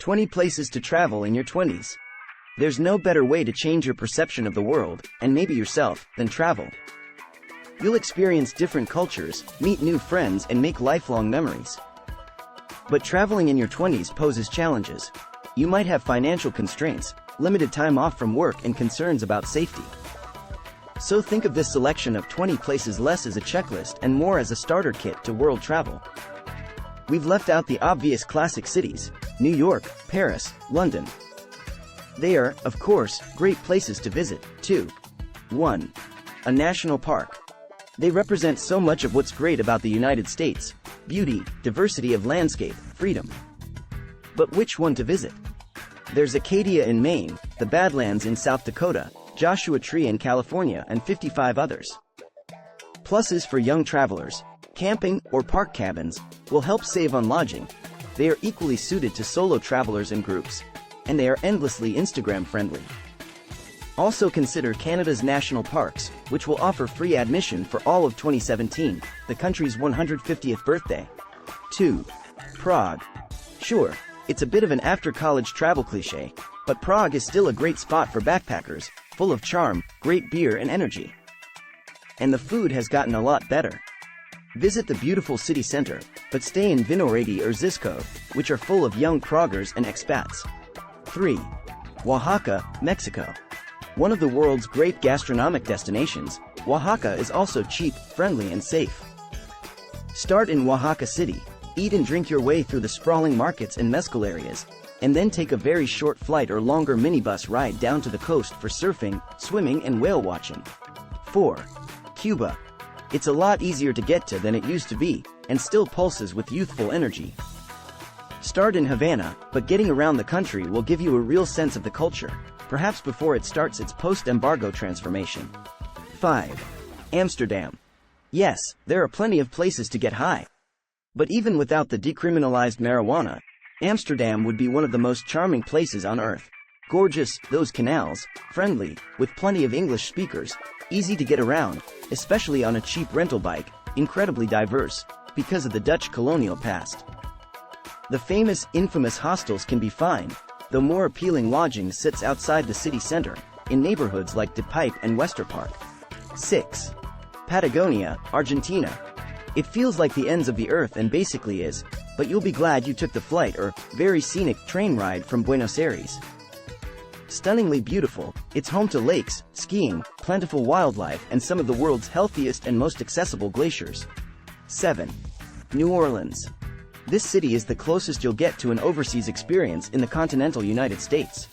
20 places to travel in your 20s. There's no better way to change your perception of the world, and maybe yourself, than travel. You'll experience different cultures, meet new friends, and make lifelong memories. But traveling in your 20s poses challenges. You might have financial constraints, limited time off from work, and concerns about safety. So think of this selection of 20 places less as a checklist and more as a starter kit to world travel. We've left out the obvious classic cities: New York, Paris, London. They are, of course, great places to visit, too. 1. A national park. They represent so much of what's great about the United States: beauty, diversity of landscape, freedom. But which one to visit? There's Acadia in Maine, the Badlands in South Dakota, Joshua Tree in California, and 55 others. Pluses for young travelers: camping or park cabins will help save on lodging. They are equally suited to solo travelers and groups, and they are endlessly Instagram friendly. Also consider Canada's national parks, which will offer free admission for all of 2017, the country's 150th birthday. 2. Prague. Sure, it's a bit of an after-college travel cliché, but Prague is still a great spot for backpackers, full of charm, great beer, and energy. And the food has gotten a lot better. Visit the beautiful city center, but stay in Vinohrady or Zisko, which are full of young Praguers and expats. 3. Oaxaca, Mexico. One of the world's great gastronomic destinations, Oaxaca is also cheap, friendly, and safe. Start in Oaxaca City, eat and drink your way through the sprawling markets and mezcal areas, and then take a very short flight or longer minibus ride down to the coast for surfing, swimming, and whale watching. 4. Cuba. It's a lot easier to get to than it used to be, and still pulses with youthful energy. Start in Havana, but getting around the country will give you a real sense of the culture, perhaps before it starts its post-embargo transformation. 5. Amsterdam. Yes, there are plenty of places to get high. But even without the decriminalized marijuana, Amsterdam would be one of the most charming places on earth. Gorgeous, those canals, friendly, with plenty of English speakers, easy to get around, especially on a cheap rental bike, incredibly diverse, because of the Dutch colonial past. The infamous hostels can be fine, though more appealing lodging sits outside the city center, in neighborhoods like De Pipe and Westerpark. 6. Patagonia, Argentina. It feels like the ends of the earth and basically is, but you'll be glad you took the flight or very scenic train ride from Buenos Aires. Stunningly beautiful, it's home to lakes, skiing, plentiful wildlife, and some of the world's healthiest and most accessible glaciers. 7. New Orleans. This city is the closest you'll get to an overseas experience in the continental United States.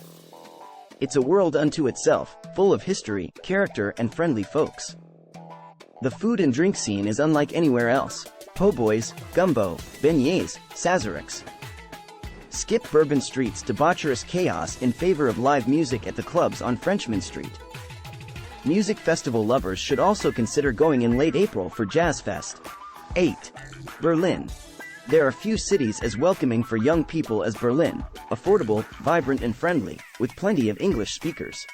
It's a world unto itself, full of history, character, and friendly folks. The food and drink scene is unlike anywhere else: po' boys, gumbo, beignets, sazeracs. Skip Bourbon Street's debaucherous chaos in favor of live music at the clubs on Frenchman Street. Music festival lovers should also consider going in late April for Jazz Fest. 8. Berlin. There are few cities as welcoming for young people as Berlin: affordable, vibrant, and friendly, with plenty of English speakers.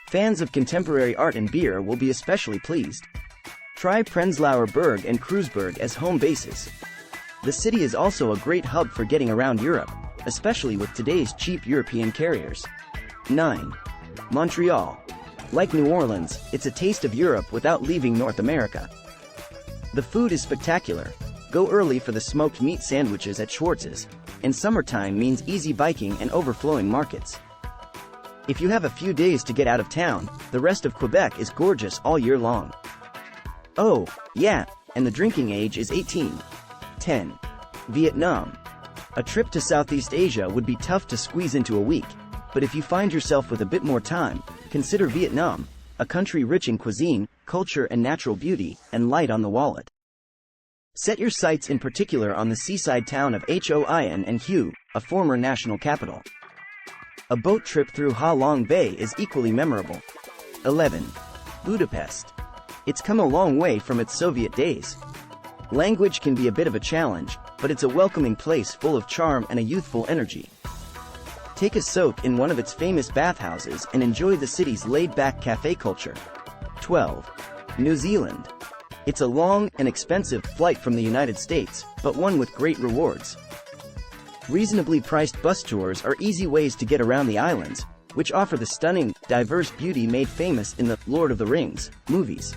Fans of contemporary art and beer will be especially pleased. Try Prenzlauer Berg and Kreuzberg as home bases. The city is also a great hub for getting around Europe, especially with today's cheap European carriers. 9. Montreal. Like New Orleans, it's a taste of Europe without leaving North America. The food is spectacular. Go early for the smoked meat sandwiches at Schwartz's, and summertime means easy biking and overflowing markets. If you have a few days to get out of town, the rest of Quebec is gorgeous all year long. Oh, yeah, and the drinking age is 18. 10. Vietnam. A trip to Southeast Asia would be tough to squeeze into a week, but if you find yourself with a bit more time, consider Vietnam, a country rich in cuisine, culture, and natural beauty, and light on the wallet. Set your sights in particular on the seaside town of Hoi An and Hue, a former national capital. A boat trip through Ha Long Bay is equally memorable. 11. Budapest. It's come a long way from its Soviet days. Language can be a bit of a challenge, but it's a welcoming place full of charm and a youthful energy. Take a soak in one of its famous bathhouses and enjoy the city's laid-back cafe culture. 12. New Zealand. It's a long and expensive flight from the United States, but one with great rewards. Reasonably priced bus tours are easy ways to get around the islands, which offer the stunning, diverse beauty made famous in the Lord of the Rings movies.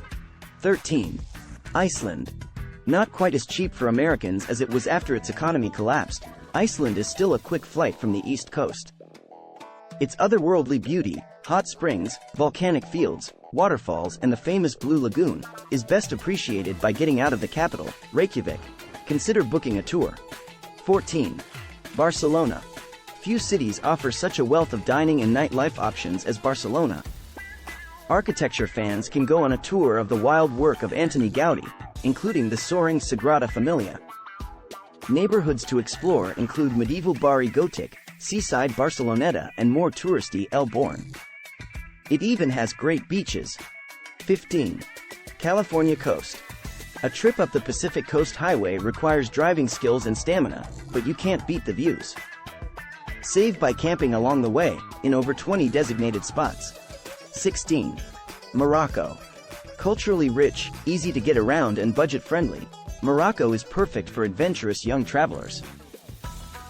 13. Iceland. Not quite as cheap for Americans as it was after its economy collapsed, Iceland is still a quick flight from the east coast. Its otherworldly beauty, hot springs, volcanic fields, waterfalls and the famous Blue Lagoon, is best appreciated by getting out of the capital, Reykjavik. Consider booking a tour. 14. Barcelona. Few cities offer such a wealth of dining and nightlife options as Barcelona. Architecture fans can go on a tour of the wild work of Antoni Gaudí, including the soaring Sagrada Familia. Neighborhoods to explore include medieval Barri Gotik, seaside Barceloneta and more touristy El Born. It even has great beaches. 15. California coast. A trip up the Pacific Coast Highway requires driving skills and stamina, but you can't beat the views. Save by camping along the way, in over 20 designated spots. 16. Morocco. Culturally rich, easy to get around and budget-friendly, Morocco is perfect for adventurous young travelers.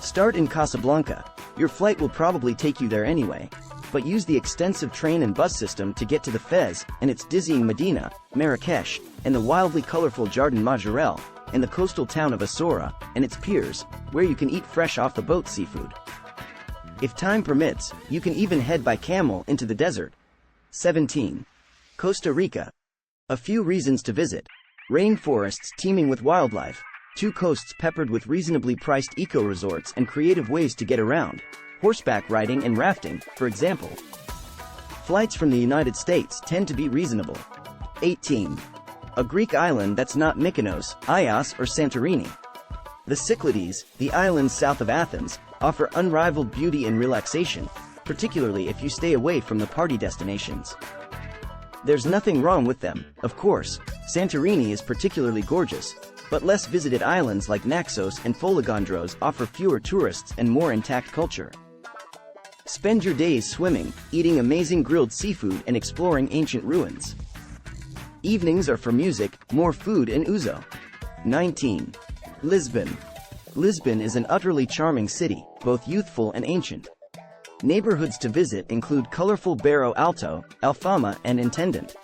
Start in Casablanca. Your flight will probably take you there anyway, but use the extensive train and bus system to get to the Fez and its dizzying Medina, Marrakesh, and the wildly colorful Jardin Majorelle, and the coastal town of Asora and its piers, where you can eat fresh off the boat seafood. If time permits, you can even head by camel into the desert. 17. Costa Rica. A few reasons to visit. Rainforests teeming with wildlife, 2 coasts peppered with reasonably priced eco-resorts and creative ways to get around, horseback riding and rafting, for example. Flights from the United States tend to be reasonable. 18. A Greek island that's not Mykonos, Ios or Santorini. The Cyclades, the islands south of Athens, offer unrivaled beauty and relaxation, particularly if you stay away from the party destinations. There's nothing wrong with them, of course. Santorini is particularly gorgeous, but less visited islands like Naxos and Foligandros offer fewer tourists and more intact culture. Spend your days swimming, eating amazing grilled seafood and exploring ancient ruins. Evenings are for music, more food and ouzo. 19. Lisbon. Lisbon is an utterly charming city, both youthful and ancient. Neighborhoods to visit include colorful Bairro Alto, Alfama and Intendant.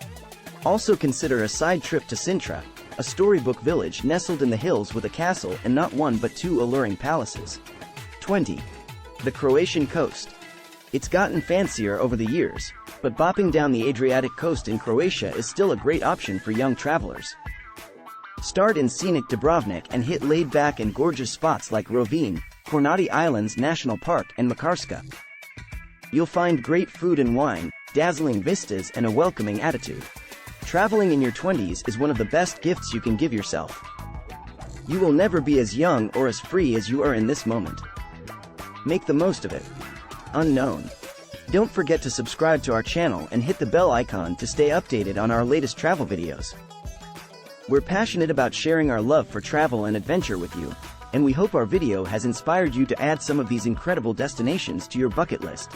Also consider a side trip to Sintra, a storybook village nestled in the hills with a castle and not one but 2 alluring palaces. 20. The Croatian coast. It's gotten fancier over the years, but bopping down the Adriatic coast in Croatia is still a great option for young travelers. Start in scenic Dubrovnik and hit laid-back and gorgeous spots like Rovinj, Kornati Islands National Park and Makarska. You'll find great food and wine, dazzling vistas and a welcoming attitude. Traveling in your 20s is one of the best gifts you can give yourself. You will never be as young or as free as you are in this moment. Make the most of it. Unknown. Don't forget to subscribe to our channel and hit the bell icon to stay updated on our latest travel videos. We're passionate about sharing our love for travel and adventure with you, and we hope our video has inspired you to add some of these incredible destinations to your bucket list.